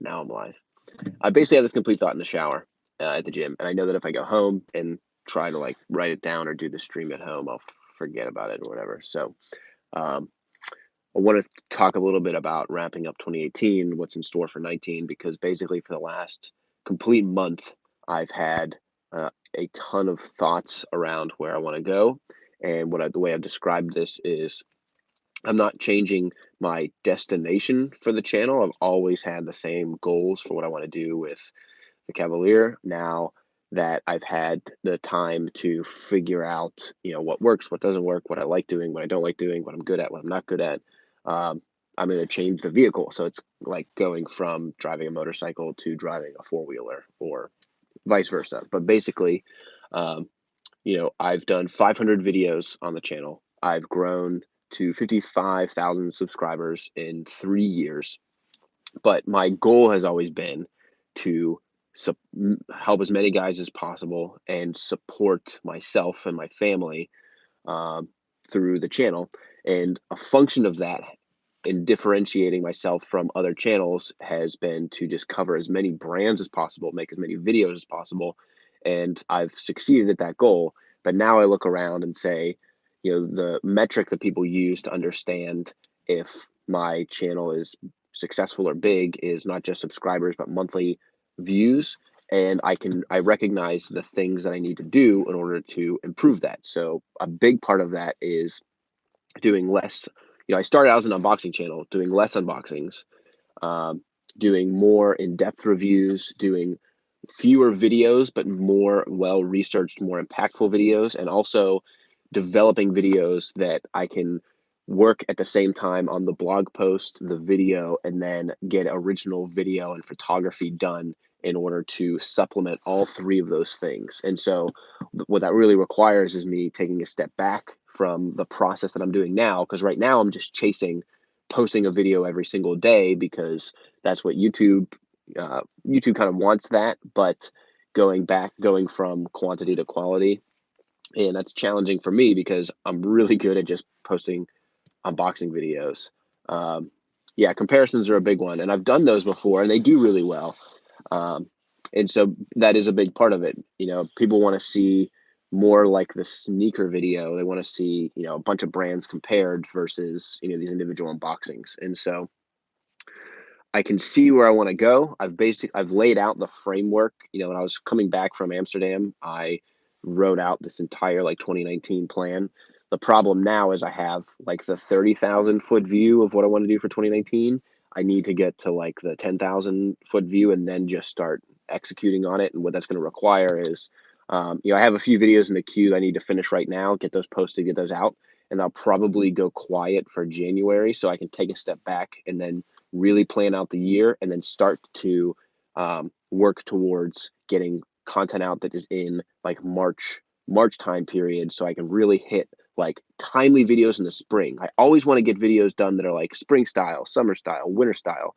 Now I'm live. I basically have this complete thought in the shower at the gym, and I know that if I go home and try to like write it down or do the stream at home, I'll forget about it or whatever. So um, I want to talk a little bit about wrapping up 2018, what's in store for 19, because basically for the last complete month, I've had a ton of thoughts around where I want to go, and the way I've described this is I'm not changing my destination for the channel. I've always had the same goals for what I want to do with the Cavalier. Now that I've had the time to figure out, what works, what doesn't work, what I like doing, what I don't like doing, what I'm good at, what I'm not good at, um, I'm going to change the vehicle. So it's like going from driving a motorcycle to driving a four wheeler or vice versa. But basically, um, I've done 500 videos on the channel. I've grown to 55,000 subscribers in 3 years. But my goal has always been to help as many guys as possible and support myself and my family um, through the channel. And a function of that in differentiating myself from other channels has been to just cover as many brands as possible, make as many videos as possible. And I've succeeded at that goal. But now I look around and say, the metric that people use to understand if my channel is successful or big is not just subscribers, but monthly views. And I recognize the things that I need to do in order to improve that. So a big part of that is doing less. I started out as an unboxing channel, doing less unboxings, um, doing more in-depth reviews, doing fewer videos, but more well-researched, more impactful videos, and also developing videos that I can work at the same time on the blog post, the video, and then get original video and photography done in order to supplement all three of those things. And so what that really requires is me taking a step back from the process that I'm doing now, because right now I'm just chasing posting a video every single day because that's what YouTube kind of wants that, but going from quantity to quality, and that's challenging for me because I'm really good at just posting unboxing videos. Um, yeah, comparisons are a big one, and I've done those before, and they do really well. Um, and so that is a big part of it. People want to see more like the sneaker video. They want to see, a bunch of brands compared versus, these individual unboxings. And so I can see where I want to go. I've laid out the framework. When I was coming back from Amsterdam, I wrote out this entire like 2019 plan. The problem now is I have like the 30,000-foot view of what I want to do for 2019. I need to get to like the 10,000-foot view and then just start executing on it. And what that's going to require is, I have a few videos in the queue that I need to finish right now, get those posted, get those out, and I'll probably go quiet for January so I can take a step back and then really plan out the year and then start to work towards getting content out that is in like March time period so I can really hit like timely videos in the spring. I always want to get videos done that are like spring style, summer style, winter style.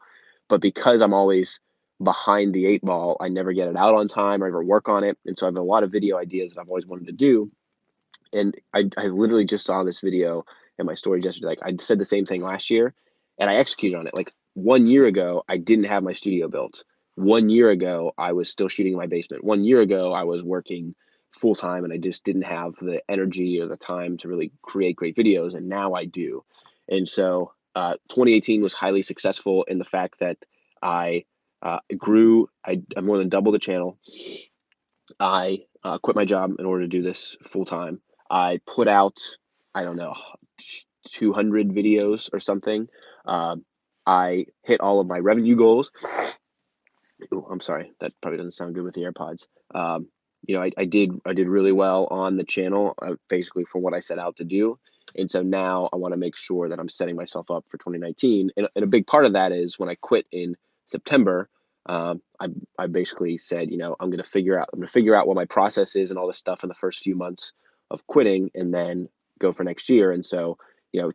But because I'm always behind the eight ball, I never get it out on time or ever work on it. And so I have a lot of video ideas that I've always wanted to do. And I literally just saw this video in my story yesterday. Like I said the same thing last year and I executed on it. Like 1 year ago, I didn't have my studio built. 1 year ago, I was still shooting in my basement. 1 year ago, I was working full time and I just didn't have the energy or the time to really create great videos. And now I do. And so 2018 was highly successful in the fact that I grew, I more than doubled the channel. I quit my job in order to do this full time. I put out, I don't know, 200 videos or something. Uh, I hit all of my revenue goals. Ooh, I'm sorry, that probably doesn't sound good with the AirPods. I did really well on the channel, basically for what I set out to do. And so now I want to make sure that I'm setting myself up for 2019. And a big part of that is when I quit in September, I basically said, I'm going to figure out what my process is and all this stuff in the first few months of quitting, and then go for next year. And so, you know,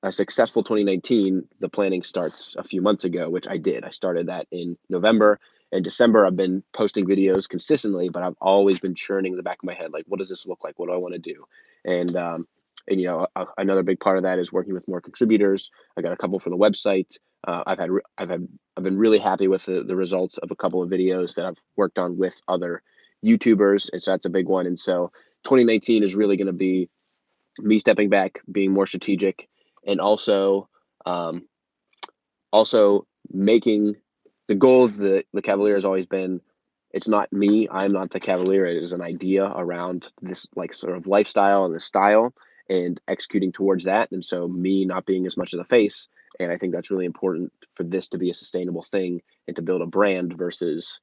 a successful 2019, the planning starts a few months ago, which I did. I started that in November. And December, I've been posting videos consistently, but I've always been churning in the back of my head, like, what does this look like? What do I want to do? And And another big part of that is working with more contributors. I got a couple for the website. I've been really happy with the results of a couple of videos that I've worked on with other YouTubers, and so that's a big one. And so 2019 is really going to be me stepping back, being more strategic, and um, also making the goal of the Cavalier has always been, it's not me, I'm not the Cavalier. It is an idea around this like sort of lifestyle and the style and executing towards that. And so me not being as much of the face. And I think that's really important for this to be a sustainable thing and to build a brand versus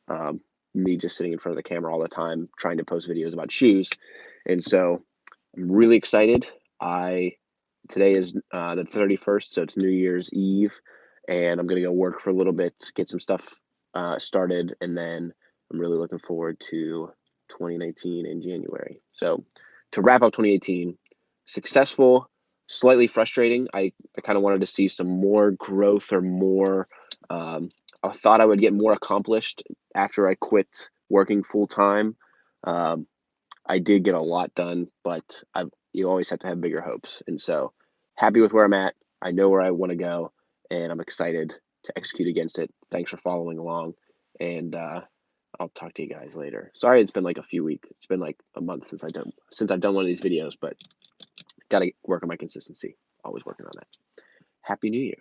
um, me just sitting in front of the camera all the time trying to post videos about shoes. And so I'm really excited. I Today is the 31st, so it's New Year's Eve, and I'm gonna go work for a little bit, get some stuff started, and then I'm really looking forward to 2019 in January. So to wrap up 2018, successful, slightly frustrating. I kind of wanted to see some more growth or more. Um, I thought I would get more accomplished after I quit working full time. Um, I did get a lot done, but you always have to have bigger hopes. And so happy with where I'm at. I know where I want to go, and I'm excited to execute against it. Thanks for following along, and I'll talk to you guys later. Sorry, it's been like a few weeks. It's been like a month since I've done one of these videos, but got to work on my consistency. Always working on that. Happy New Year.